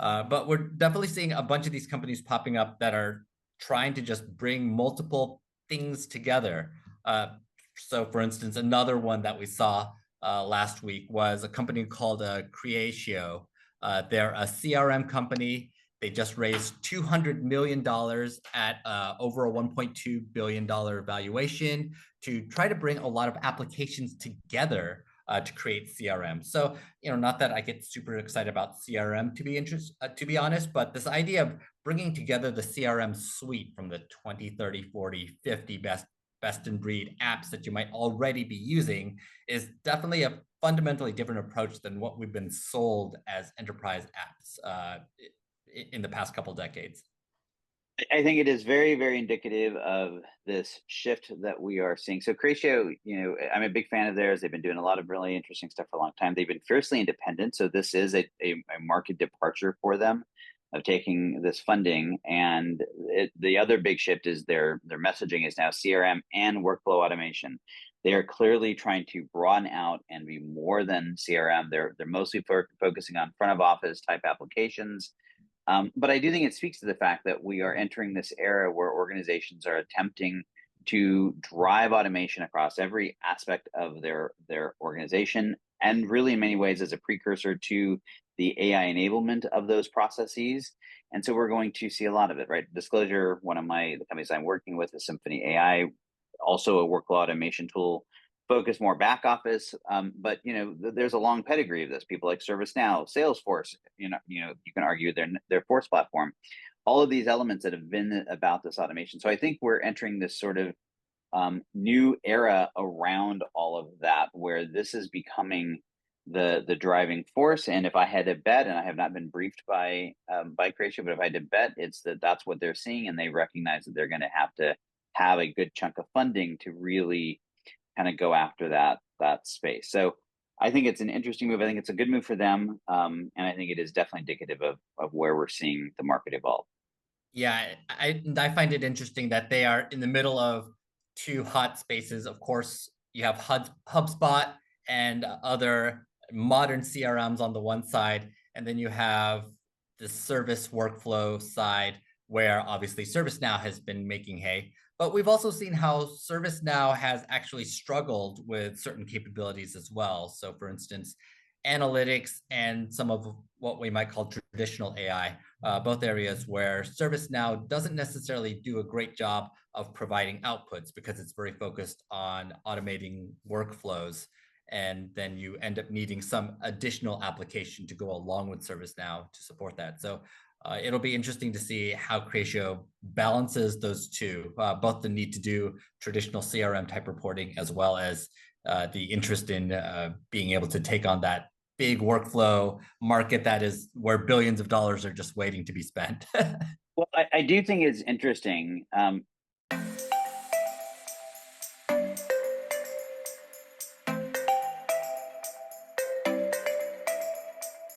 But we're definitely seeing a bunch of these companies popping up that are trying to just bring multiple things together. So, for instance, another one that we saw last week was a company called Creatio. They're a CRM company. They just raised $200 million at over a $1.2 billion valuation to try to bring a lot of applications together to create CRM. So, not that I get super excited about CRM to be honest, but this idea of bringing together the CRM suite from the 20, 30, 40, 50 best in breed apps that you might already be using is definitely a fundamentally different approach than what we've been sold as enterprise apps in the past couple decades. I think it is very, very indicative of this shift that we are seeing. So Creatio, I'm a big fan of theirs. They've been doing a lot of really interesting stuff for a long time. They've been fiercely independent. So this is a market departure for them of taking this funding. And the other big shift is their messaging is now CRM and workflow automation. They are clearly trying to broaden out and be more than CRM. They're mostly focusing on front of office type applications. But I do think it speaks to the fact that we are entering this era where organizations are attempting to drive automation across every aspect of their organization, and really in many ways as a precursor to the AI enablement of those processes. And so we're going to see a lot of it, right? Disclosure, the companies I'm working with is Symphony AI, also a workflow automation tool, focus more back office. But there's a long pedigree of this. People like ServiceNow, Salesforce, you can argue their Force platform, all of these elements that have been about this automation. So I think we're entering this sort of new era around all of that, where this is becoming the driving force. And if I had to bet, and I have not been briefed by Creatio, but if I had to bet, it's that's what they're seeing, and they recognize that they're going to have a good chunk of funding to really kind of go after that space. So I think it's an interesting move. I think it's a good move for them, and I think it is definitely indicative of where we're seeing the market evolve. Yeah, I find it interesting that they are in the middle of two hot spaces. Of course, you have HubSpot and other modern CRMs on the one side, and then you have the service workflow side, where obviously ServiceNow has been making hay. But we've also seen how ServiceNow has actually struggled with certain capabilities as well. So, for instance, analytics and some of what we might call traditional AI, both areas where ServiceNow doesn't necessarily do a great job of providing outputs because it's very focused on automating workflows. And then you end up needing some additional application to go along with ServiceNow to support that. So it'll be interesting to see how Creatio balances those two, both the need to do traditional CRM type reporting as well as the interest in being able to take on that big workflow market that is where billions of dollars are just waiting to be spent. Well, I do think it's interesting.